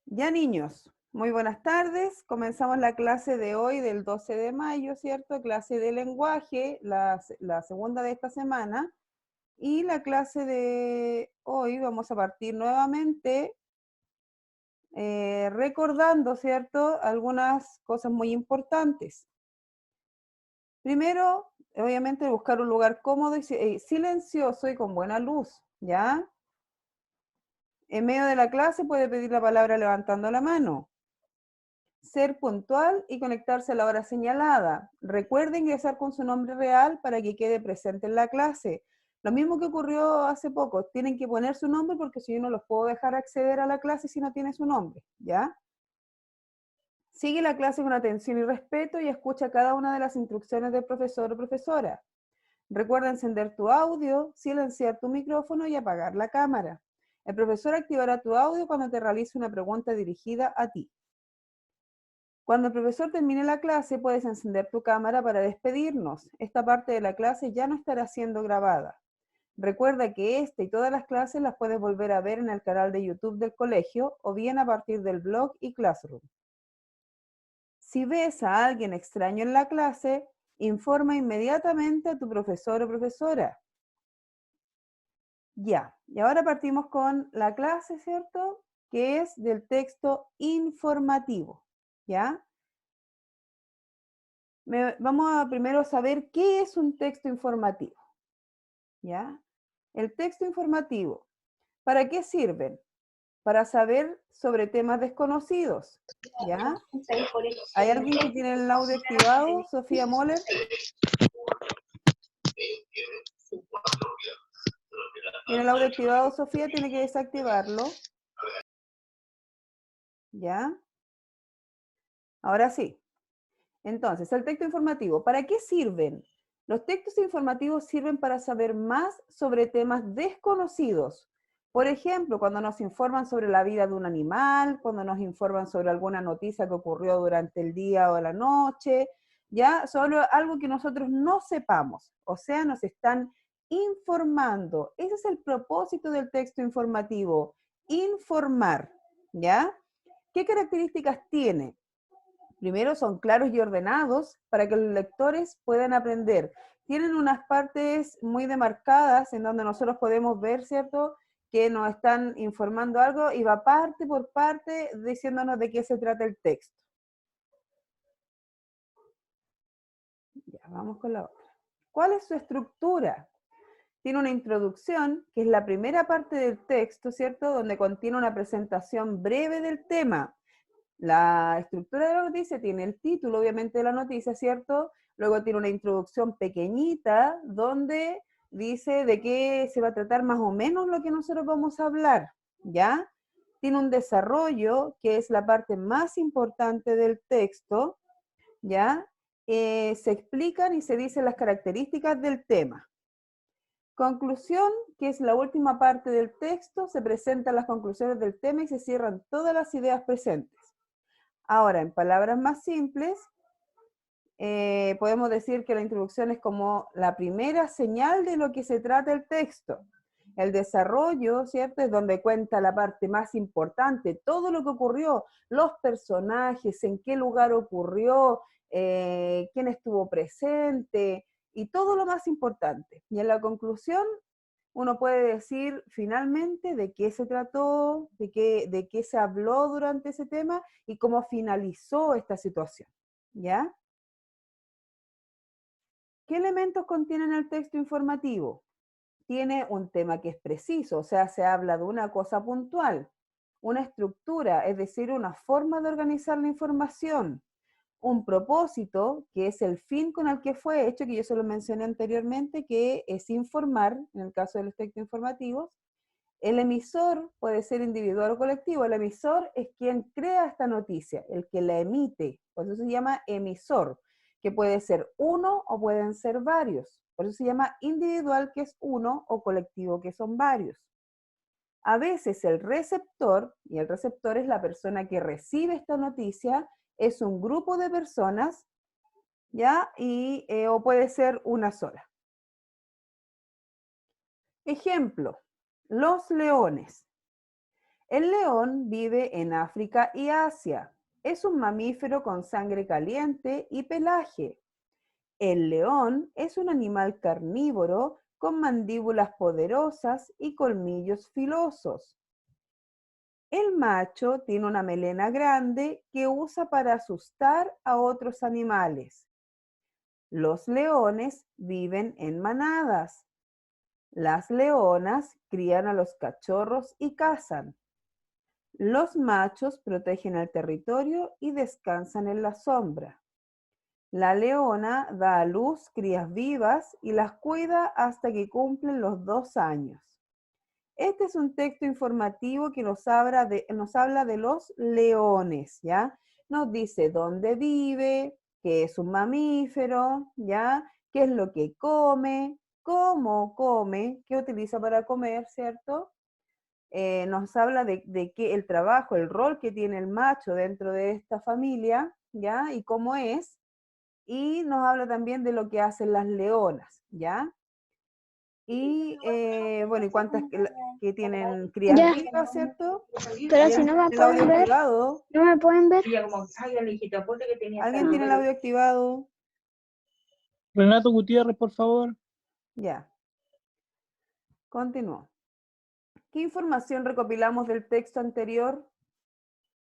Ya niños, muy buenas tardes. Comenzamos la clase de hoy del 12 de mayo, ¿cierto? Clase de lenguaje, la segunda de esta semana. Y la clase de hoy vamos a partir nuevamente recordando, ¿cierto? Algunas cosas muy importantes. Primero, obviamente, buscar un lugar cómodo y silencioso y con buena luz, ¿ya? En medio de la clase puede pedir la palabra levantando la mano. Ser puntual y conectarse a la hora señalada. Recuerde ingresar con su nombre real para que quede presente en la clase. Lo mismo que ocurrió hace poco, tienen que poner su nombre porque si yo no los puedo dejar acceder a la clase si no tiene su nombre, ¿ya? Sigue la clase con atención y respeto y escucha cada una de las instrucciones del profesor o profesora. Recuerda encender tu audio, silenciar tu micrófono y apagar la cámara. El profesor activará tu audio cuando te realice una pregunta dirigida a ti. Cuando el profesor termine la clase, puedes encender tu cámara para despedirnos. Esta parte de la clase ya no estará siendo grabada. Recuerda que esta y todas las clases las puedes volver a ver en el canal de YouTube del colegio o bien a partir del blog y Classroom. Si ves a alguien extraño en la clase, informa inmediatamente a tu profesor o profesora. Ya, y ahora partimos con la clase, ¿cierto? Que es del texto informativo, ¿ya? Vamos a primero saber qué es un texto informativo, ¿ya? El texto informativo, ¿para qué sirven? Para saber sobre temas desconocidos, ¿ya? ¿Hay alguien que tiene el audio activado? Sofía Moller. ¿Tiene el audio activado, Sofía? Tiene que desactivarlo, ¿ya? Ahora sí. Entonces, el texto informativo, ¿para qué sirven? Los textos informativos sirven para saber más sobre temas desconocidos. Por ejemplo, cuando nos informan sobre la vida de un animal, cuando nos informan sobre alguna noticia que ocurrió durante el día o la noche, ya sobre algo que nosotros no sepamos, o sea, nos están informando. Ese es el propósito del texto informativo, informar, ¿ya? ¿Qué características tiene? Primero, son claros y ordenados para que los lectores puedan aprender. Tienen unas partes muy demarcadas en donde nosotros podemos ver, ¿cierto?, que nos están informando algo y va parte por parte diciéndonos de qué se trata el texto. Ya, vamos con la otra. ¿Cuál es su estructura? Tiene una introducción, que es la primera parte del texto, ¿cierto?, donde contiene una presentación breve del tema. La estructura de la noticia tiene el título, obviamente, de la noticia, ¿cierto? Luego tiene una introducción pequeñita donde dice de qué se va a tratar más o menos lo que nosotros vamos a hablar, ¿ya? Tiene un desarrollo, que es la parte más importante del texto, ¿ya? Se explican y se dicen las características del tema. Conclusión, que es la última parte del texto, se presentan las conclusiones del tema y se cierran todas las ideas presentes. Ahora, en palabras más simples, podemos decir que la introducción es como la primera señal de lo que se trata el texto. El desarrollo, ¿cierto? Es donde cuenta la parte más importante, todo lo que ocurrió, los personajes, en qué lugar ocurrió, quién estuvo presente y todo lo más importante. Y en la conclusión, uno puede decir finalmente de qué se trató, de qué se habló durante ese tema y cómo finalizó esta situación, ¿ya? ¿Qué elementos contienen el texto informativo? Tiene un tema que es preciso, o sea, se habla de una cosa puntual, una estructura, es decir, una forma de organizar la información, un propósito, que es el fin con el que fue hecho, que yo se lo mencioné anteriormente, que es informar, en el caso de los textos informativos. El emisor puede ser individual o colectivo. El emisor es quien crea esta noticia, el que la emite. Por eso se llama emisor, que puede ser uno o pueden ser varios. Por eso se llama individual, que es uno, o colectivo, que son varios. A veces el receptor, y el receptor es la persona que recibe esta noticia, es un grupo de personas, ¿ya? O puede ser una sola. Ejemplo, los leones. El león vive en África y Asia. Es un mamífero con sangre caliente y pelaje. El león es un animal carnívoro con mandíbulas poderosas y colmillos filosos. El macho tiene una melena grande que usa para asustar a otros animales. Los leones viven en manadas. Las leonas crían a los cachorros y cazan. Los machos protegen el territorio y descansan en la sombra. La leona da a luz crías vivas y las cuida hasta que cumplen los 2 años. Este es un texto informativo que nos habla de los leones, ¿ya? Nos dice dónde vive, qué es un mamífero, ¿ya? Qué es lo que come, cómo come, qué utiliza para comer, ¿cierto? Nos habla de que el trabajo, el rol que tiene el macho dentro de esta familia, ¿ya? Y cómo es. Y nos habla también de lo que hacen las leonas, ¿ya? Y bueno, y cuántas que tienen crías Ya, vivas, ¿cierto? pero si ¿Alguien no tiene me el audio pueden ver, activado? no me pueden ver. ¿Alguien tiene el audio activado? Renato Gutiérrez, por favor. Ya, continúo. ¿Qué información recopilamos del texto anterior?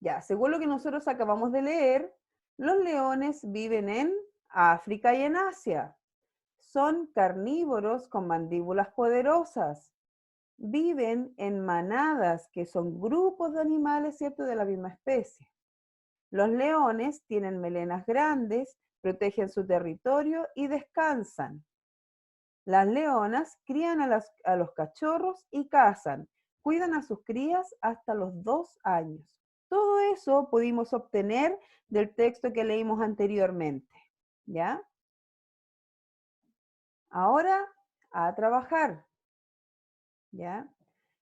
Ya, según lo que nosotros acabamos de leer, los leones viven en África y en Asia. Son carnívoros con mandíbulas poderosas. Viven en manadas, que son grupos de animales, ¿cierto?, de la misma especie. Los leones tienen melenas grandes, protegen su territorio y descansan. Las leonas crían a los cachorros y cazan. Cuidan a sus crías hasta los 2 años. Todo eso pudimos obtener del texto que leímos anteriormente. ¿Ya? Ahora a trabajar. ¿Ya?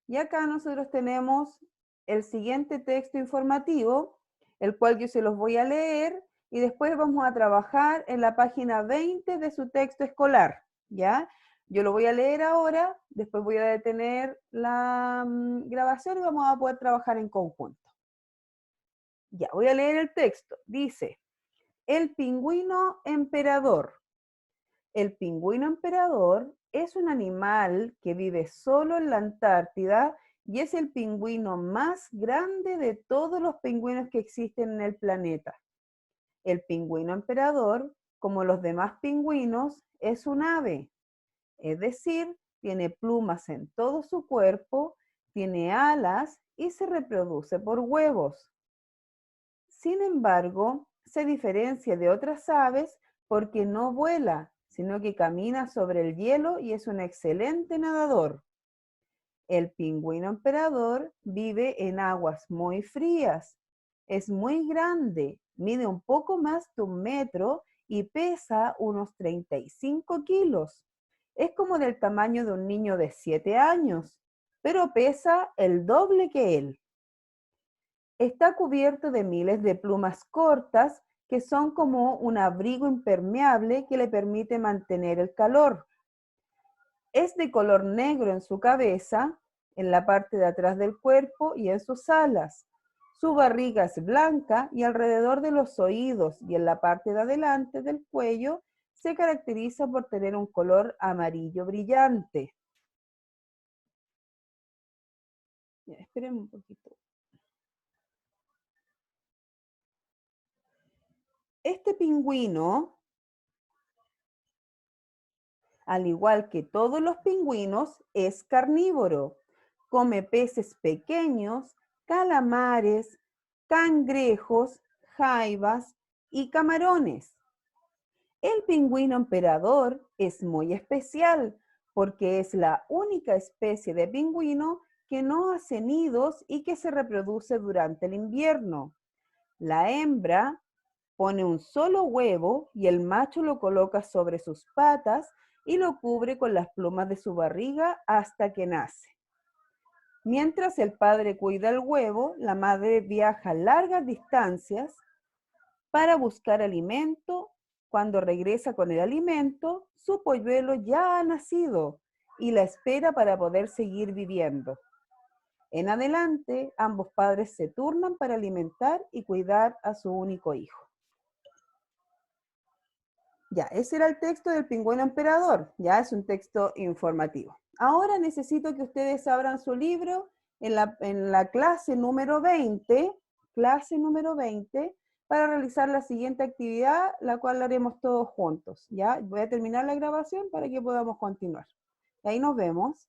Y acá nosotros tenemos el siguiente texto informativo, el cual yo se los voy a leer y después vamos a trabajar en la página 20 de su texto escolar, ¿ya? Yo lo voy a leer ahora, después voy a detener la grabación y vamos a poder trabajar en conjunto. Ya, voy a leer el texto. Dice, el pingüino emperador. El pingüino emperador es un animal que vive solo en la Antártida y es el pingüino más grande de todos los pingüinos que existen en el planeta. El pingüino emperador, como los demás pingüinos, es un ave, es decir, tiene plumas en todo su cuerpo, tiene alas y se reproduce por huevos. Sin embargo, se diferencia de otras aves porque no vuela, sino que camina sobre el hielo y es un excelente nadador. El pingüino emperador vive en aguas muy frías. Es muy grande, mide un poco más de 1 metro y pesa unos 35 kilos. Es como del tamaño de un niño de 7 años, pero pesa el doble que él. Está cubierto de miles de plumas cortas que son como un abrigo impermeable que le permite mantener el calor. Es de color negro en su cabeza, en la parte de atrás del cuerpo y en sus alas. Su barriga es blanca y alrededor de los oídos y en la parte de adelante del cuello se caracteriza por tener un color amarillo brillante. Ya, esperen un poquito. Este pingüino, al igual que todos los pingüinos, es carnívoro. Come peces pequeños, calamares, cangrejos, jaivas y camarones. El pingüino emperador es muy especial porque es la única especie de pingüino que no hace nidos y que se reproduce durante el invierno. La hembra pone un solo huevo y el macho lo coloca sobre sus patas y lo cubre con las plumas de su barriga hasta que nace. Mientras el padre cuida el huevo, la madre viaja largas distancias para buscar alimento. Cuando regresa con el alimento, su polluelo ya ha nacido y la espera para poder seguir viviendo. En adelante, ambos padres se turnan para alimentar y cuidar a su único hijo. Ya, ese era el texto del Pingüino Emperador. Ya es un texto informativo. Ahora necesito que ustedes abran su libro en la clase número 20, para realizar la siguiente actividad, la cual la haremos todos juntos. Ya, voy a terminar la grabación para que podamos continuar. Ahí nos vemos.